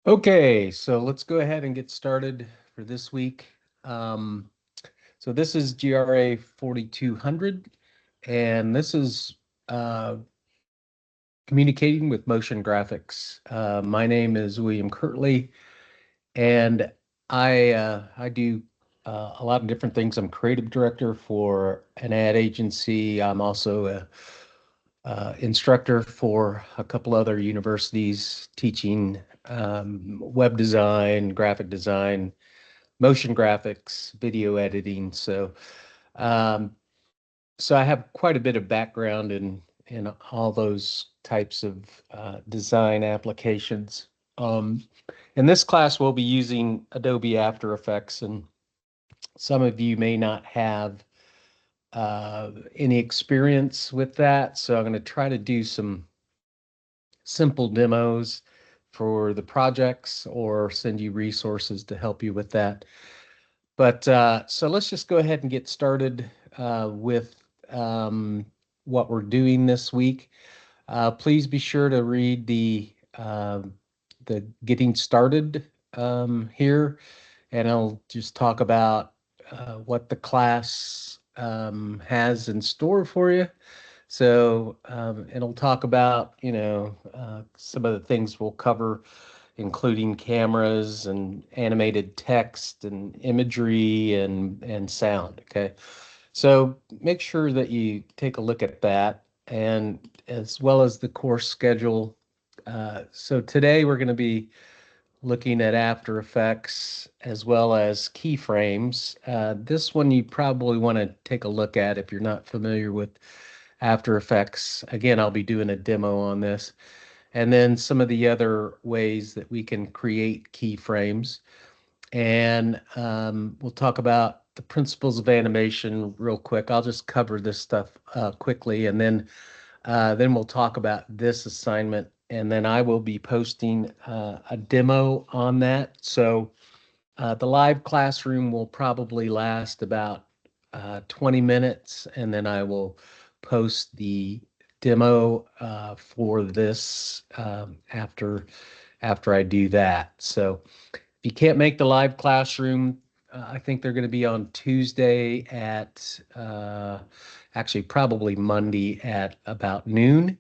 Okay, so let's go ahead and get started for this week. Um, so this is GRA4200, and this is uh, communicating with motion graphics. My name is William Kirtley, and I do a lot of different things. I'm creative director for an ad agency. I'm also a instructor for a couple other universities teaching web design, graphic design, motion graphics, video editing. Um, so I have quite a bit of background in all those types of design applications. Um, in this class, we'll be using Adobe After Effects, and some of you may not have any experience with that. So I'm going to try to do some simple demos for the projects or send you resources to help you with that. But so let's just go ahead and get started with what we're doing this week. Please be sure to read the getting started here, and I'll just talk about what the class has in store for you. So it'll talk about, some of the things we'll cover, including cameras and animated text and imagery and sound. Okay. So make sure that you take a look at that and as well as the course schedule. So today we're going to be looking at After Effects as well as keyframes. This one you probably want to take a look at if you're not familiar with After Effects. Again, I'll be doing a demo on this. And then some of the other ways that we can create keyframes. And we'll talk about the principles of animation real quick. I'll just cover this stuff quickly, and then we'll talk about this assignment, and then I will be posting a demo on that. So the live classroom will probably last about 20 minutes, and then I will post the demo for this after I do that. So if you can't make the live classroom, I think they're going to be on Tuesday at actually probably Monday at about noon.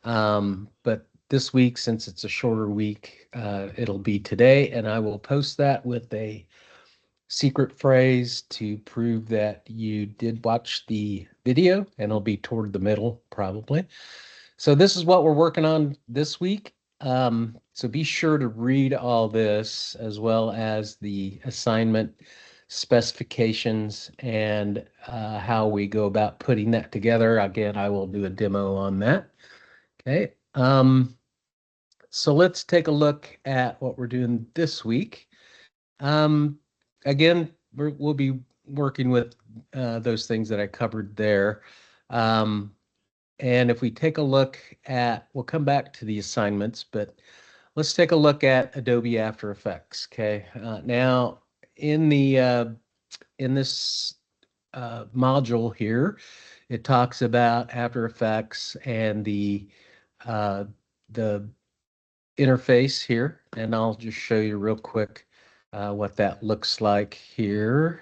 But this week, since it's a shorter week, it'll be today, and I will post that with a secret phrase to prove that you did watch the video, and it'll be toward the middle probably. So this is what we're working on this week. So be sure to read all this as well as the assignment specifications and how we go about putting that together. Again, I will do a demo on that. Okay. So let's take a look at what we're doing this week. Um, Again, we'll be working with those things that I covered there. Um, and if we take a look at, we'll come back to the assignments, but let's take a look at Adobe After Effects. Okay. Now in this module here, it talks about After Effects and uh, the interface here, and I'll just show you real quick what that looks like here.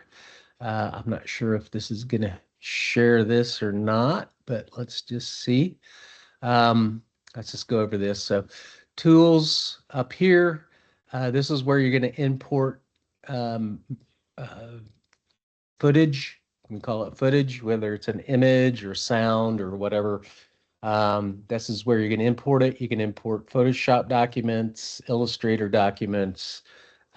I'm not sure if this is going to share this or not, but let's just see. Let's just go over this. So tools up here, this is where you're going to import um, uh, footage. You can call it footage, whether it's an image or sound or whatever. This is where you're going to import it. You can import Photoshop documents, Illustrator documents,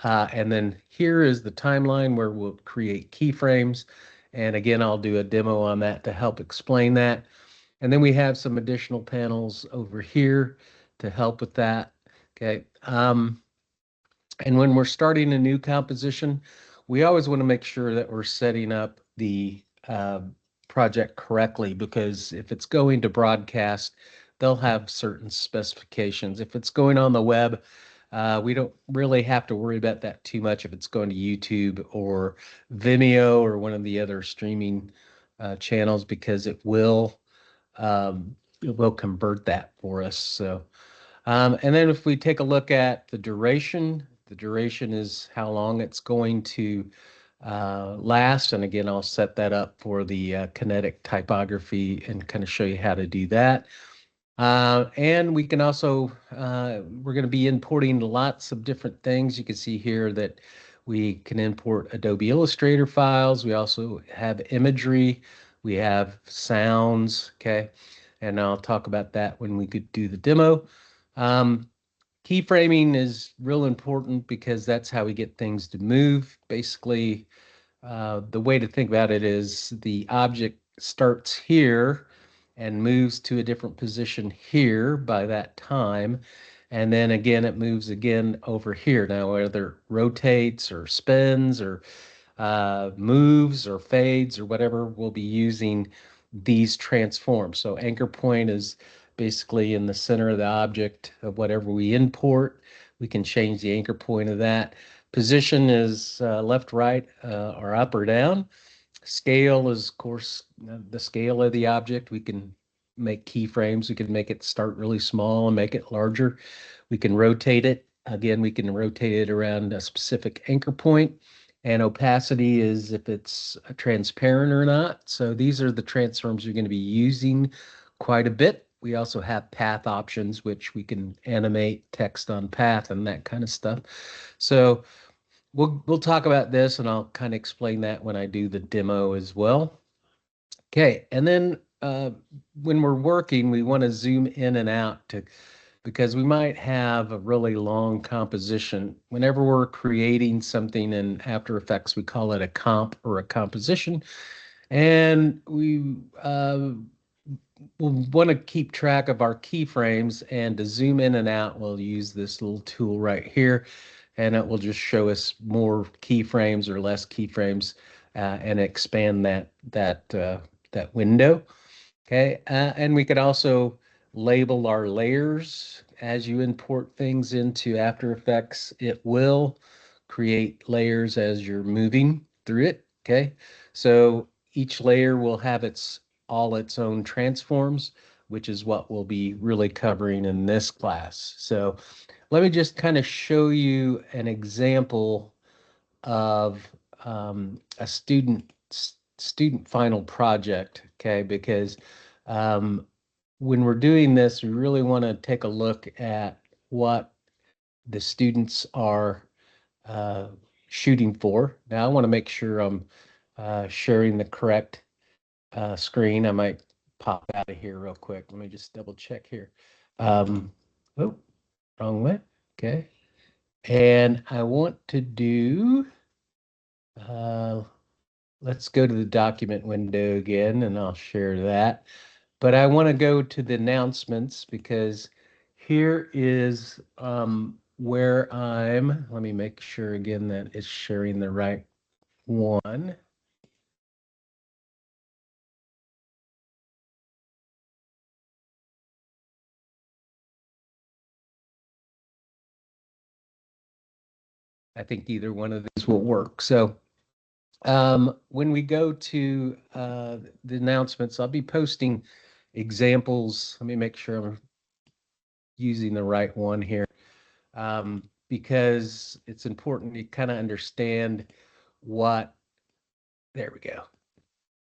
and then here is the timeline where we'll create keyframes. And again, I'll do a demo on that to help explain that. And then we have some additional panels over here to help with that. Okay. And when we're starting a new composition, we always want to make sure that we're setting up the project correctly, because if it's going to broadcast, they'll have certain specifications. If it's going on the web, we don't really have to worry about that too much if it's going to YouTube or Vimeo or one of the other streaming channels, because it will convert that for us. So And then if we take a look at the duration is how long it's going to last. And again, I'll set that up for the kinetic typography and kind of show you how to do that. And we can also, we're going to be importing lots of different things. You can see here that we can import Adobe Illustrator files. We also have imagery. We have sounds, okay? And I'll talk about that when we could do the demo. Keyframing is real important because that's how we get things to move. Basically, the way to think about it is the object starts here and moves to a different position here by that time. And then again, it moves again over here. Now, whether it rotates or spins or moves or fades or whatever, we'll be using these transforms. So anchor point is basically in the center of the object of whatever we import. We can change the anchor point of that. Position is left, right, or up or down. Scale is, of course, the scale of the object. We can make keyframes. We can make it start really small and make it larger. We can rotate it. Again, we can rotate it around a specific anchor point. And opacity is if it's transparent or not. So these are the transforms you're going to be using quite a bit. We also have path options, which we can animate text on path and that kind of stuff. So we'll talk about this, and I'll kind of explain that when I do the demo as well. Okay, and then when we're working, we want to zoom in and out because we might have a really long composition. Whenever we're creating something in After Effects, we call it a comp or a composition, and we we'll want to keep track of our keyframes, and to zoom in and out, we'll use this little tool right here, and it will just show us more keyframes or less keyframes and expand that window. Okay, and we could also label our layers as you import things into After Effects. It will create layers as you're moving through it. Okay, so each layer will have all its own transforms, which is what we'll be really covering in this class. So let me just kind of show you an example of a student final project, okay? Because when we're doing this, we really want to take a look at what the students are uh, shooting for. Now, I want to make sure I'm sharing the correct screen. I might pop out of here real quick. Let me just double check here. Oh, wrong way. Okay. And I want to do, uh, let's go to the document window again, and I'll share that. But I want to go to the announcements because here is where let me make sure again that it's sharing the right one. I think either one of these will work. So when we go to the announcements, I'll be posting examples. Let me make sure I'm using the right one here, because it's important to kind of understand what, there we go,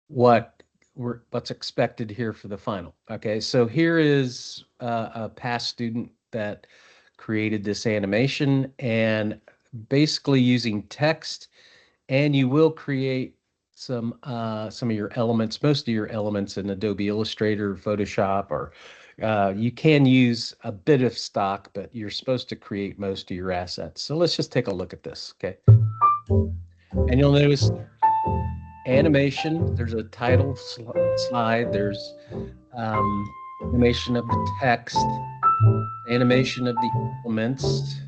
what's expected here for the final. Okay, so here is a past student that created this animation, and basically using text, and you will create some of your elements, most of your elements in Adobe Illustrator, Photoshop, or you can use a bit of stock, but you're supposed to create most of your assets. So let's just take a look at this, okay? And you'll notice animation, there's a title slide, there's animation of the text, animation of the elements,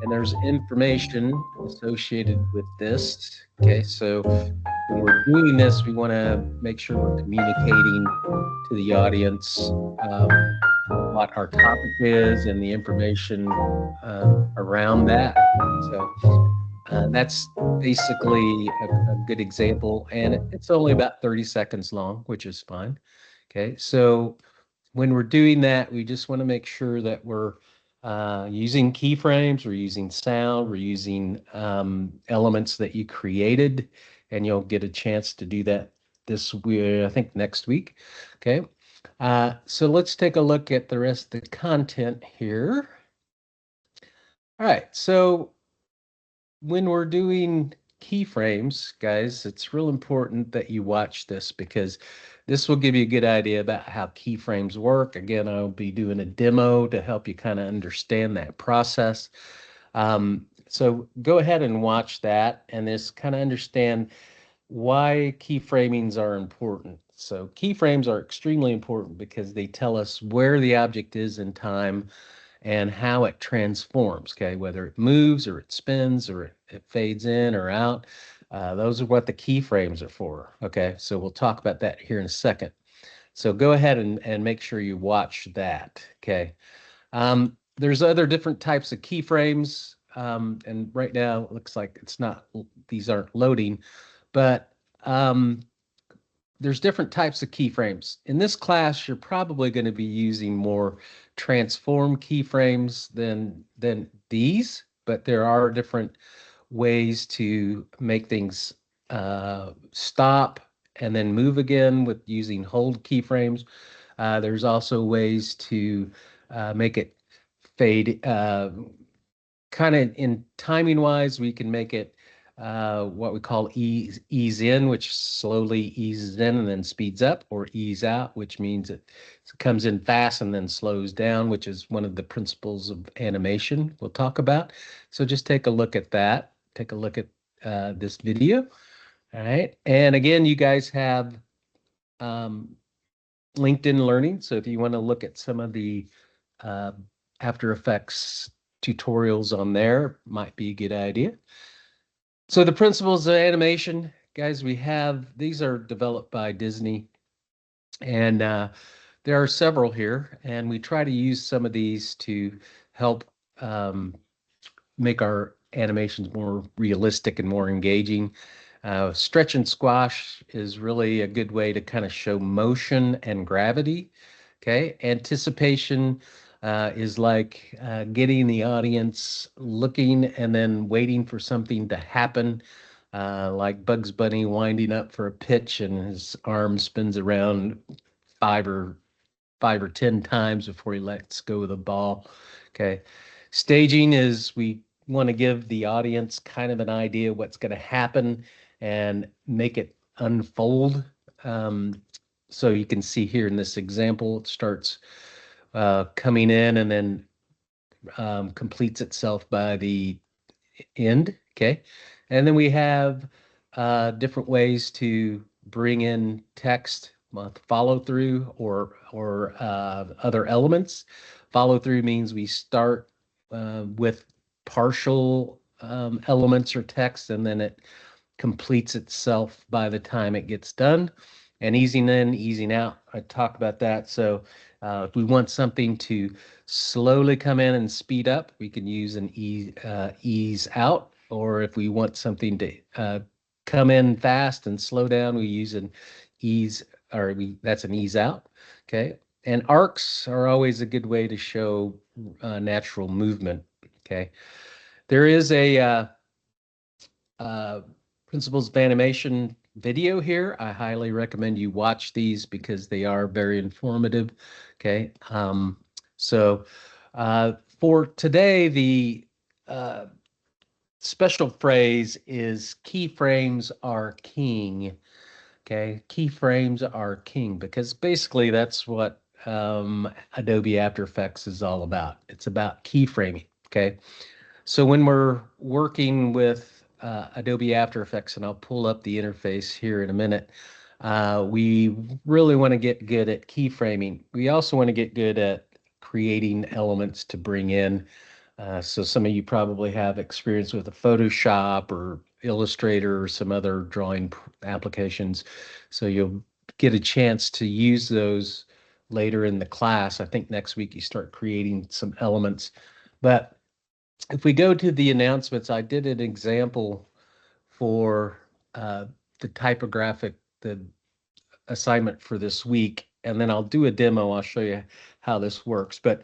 and there's information associated with this. Okay, so when we're doing this, we want to make sure we're communicating to the audience what our topic is and the information around that. So that's basically a good example, and it's only about 30 seconds long, which is fine. Okay, so when we're doing that, we just want to make sure that we're using keyframes, we're using sound, we're using elements that you created, and you'll get a chance to do that this week, I think next week. Okay. So let's take a look at the rest of the content here. All right. So when we're doing keyframes, guys, it's real important that you watch this because this will give you a good idea about how keyframes work. Again, I'll be doing a demo to help you kind of understand that process. So go ahead and watch that and just kind of understand why keyframings are important. So keyframes are extremely important because they tell us where the object is in time and how it transforms, okay? Whether it moves or it spins or it fades in or out. Those are what the keyframes are for, okay? So we'll talk about that here in a second. So go ahead and make sure you watch that, okay? There's other different types of keyframes, and right now it looks like it's not, these aren't loading, but there's different types of keyframes. In this class, you're probably going to be using more transform keyframes than these, but there are different ways to make things stop and then move again with using hold keyframes. There's also ways to make it fade, kind of in timing wise, we can make it what we call ease in, which slowly eases in and then speeds up, or ease out, which means it comes in fast and then slows down, which is one of the principles of animation we'll talk about. So just take a look at that. Take a look at this video. All right. And again, you guys have um, LinkedIn Learning. So if you want to look at some of the uh, After Effects tutorials on there, might be a good idea. So the principles of animation, guys, we have, these are developed by Disney, and there are several here, and we try to use some of these to help um, make our animations more realistic and more engaging. Stretch and squash is really a good way to kind of show motion and gravity. Okay, anticipation is like getting the audience looking and then waiting for something to happen, like Bugs Bunny winding up for a pitch and his arm spins around five or 5 or 10 times before he lets go of the ball. Okay. Staging is we want to give the audience kind of an idea what's going to happen and make it unfold. Um, so you can see here in this example, it starts coming in and then completes itself by the end. Okay. And then we have different ways to bring in text, follow through or other elements. Follow through means we start with partial elements or text, and then it completes itself by the time it gets done. And easing in, easing out, I talked about that. So if we want something to slowly come in and speed up, we can use an ease out. Or if we want something to come in fast and slow down, we use an ease, or that's an ease out. Okay. And arcs are always a good way to show natural movement. Okay. There is a uh, principles of animation video here. I highly recommend you watch these because they are very informative. Okay. So for today, the uh, special phrase is keyframes are king. Okay. Keyframes are king because basically that's what Adobe After Effects is all about. It's about keyframing. Okay. So when we're working with Adobe After Effects, and I'll pull up the interface here in a minute, we really want to get good at keyframing. We also want to get good at creating elements to bring in. So some of you probably have experience with a Photoshop or Illustrator or some other drawing applications. So you'll get a chance to use those later in the class. I think next week you start creating some elements. But if we go to the announcements, I did an example for the typographic, the assignment for this week. and then I'll do a demo. I'll show you how this works. But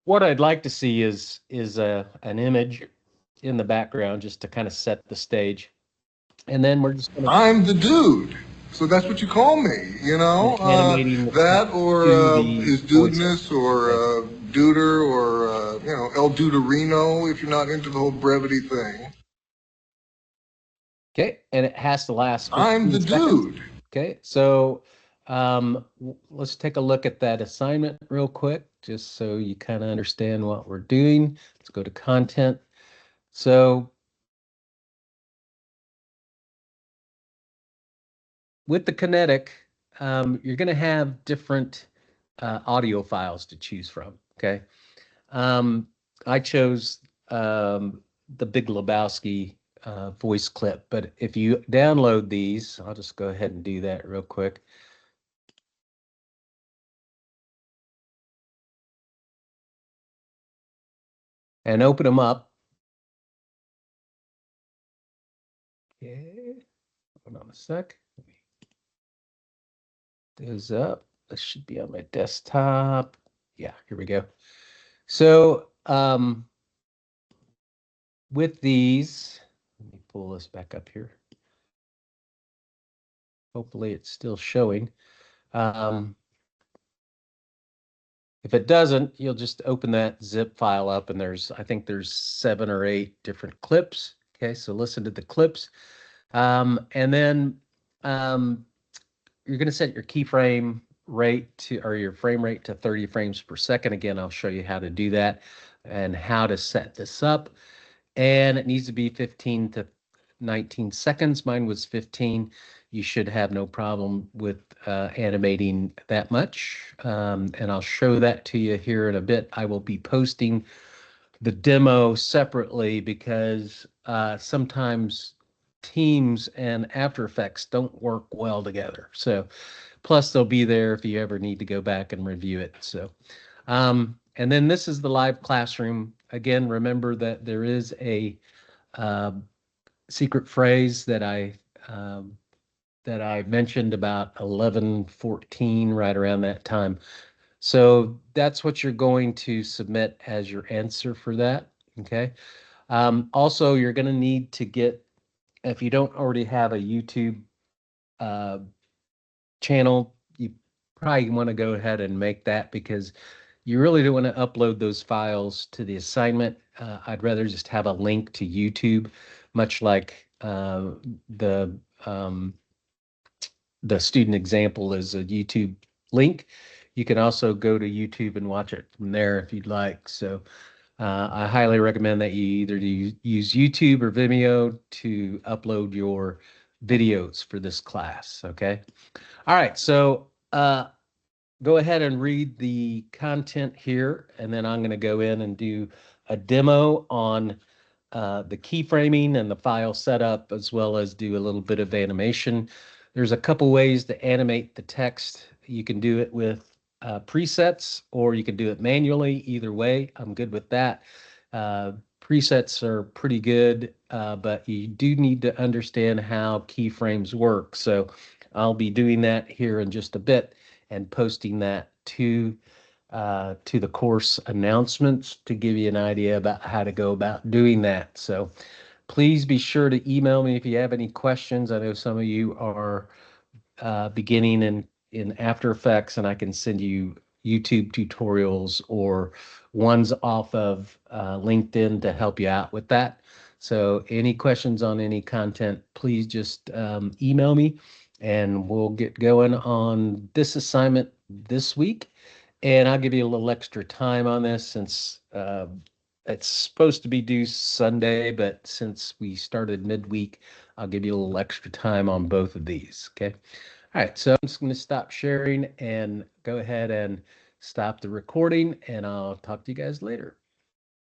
what I'd like to see is an image in the background just to kind of set the stage. And then we're just going to I'm the dude. So that's what you call me, you know? animating the That text or to the is voiceover. dudeness or Okay. duder or, you know, El Duderino if you're not into the whole brevity thing. Okay, and it has to last I'm 15 the seconds. dude. Okay, so let's take a look at that assignment real quick, just so you kind of understand what we're doing. Let's go to content. So with the kinetic, you're going to have different audio files to choose from. Okay, I chose the Big Lebowski voice clip, but if you download these, I'll just go ahead and do that real quick. And open them up. Okay, hold on a sec. Those up. This should be on my desktop. Yeah, here we go. So with these, let me pull this back up here. Hopefully it's still showing. If it doesn't, you'll just open that zip file up and I think there's 7 or 8 different clips. Okay, so listen to the clips. And then you're going to set your keyframe rate to, or your frame rate to 30 frames per second. Again, I'll show you how to do that and how to set this up. And it needs to be 15 to 19 seconds. Mine was 15. You should have no problem with animating that much. And I'll show that to you here in a bit. I will be posting the demo separately because sometimes Teams and After Effects don't work well together. So plus they'll be there if you ever need to go back and review it. So and then this is the live classroom. Again, remember that there is a uh, secret phrase that I mentioned about 11:14, right around that time. So that's what you're going to submit as your answer for that. Okay. Also, you're going to need to get, if you don't already have a YouTube uh, channel, you probably want to go ahead and make that because you really don't want to upload those files to the assignment. I'd rather just have a link to YouTube, much like um, the student example is a YouTube link. You can also go to YouTube and watch it from there if you'd like. So I highly recommend that you either use YouTube or Vimeo to upload your videos for this class. Okay. All right. So go ahead and read the content here, and then I'm going to go in and do a demo on the keyframing and the file setup, as well as do a little bit of animation. There's a couple ways to animate the text. You can do it with presets, or you can do it manually. Either way, I'm good with that. Presets are pretty good, but you do need to understand how keyframes work. So I'll be doing that here in just a bit and posting that to the course announcements to give you an idea about how to go about doing that. So please be sure to email me if you have any questions. I know some of you are beginning in After Effects, and I can send you YouTube tutorials or ones off of LinkedIn to help you out with that. So any questions on any content, please just email me and we'll get going on this assignment this week. And I'll give you a little extra time on this since it's supposed to be due Sunday, but since we started midweek, I'll give you a little extra time on both of these. Okay. All right. So I'm just going to stop sharing and go ahead and stop the recording, and I'll talk to you guys later.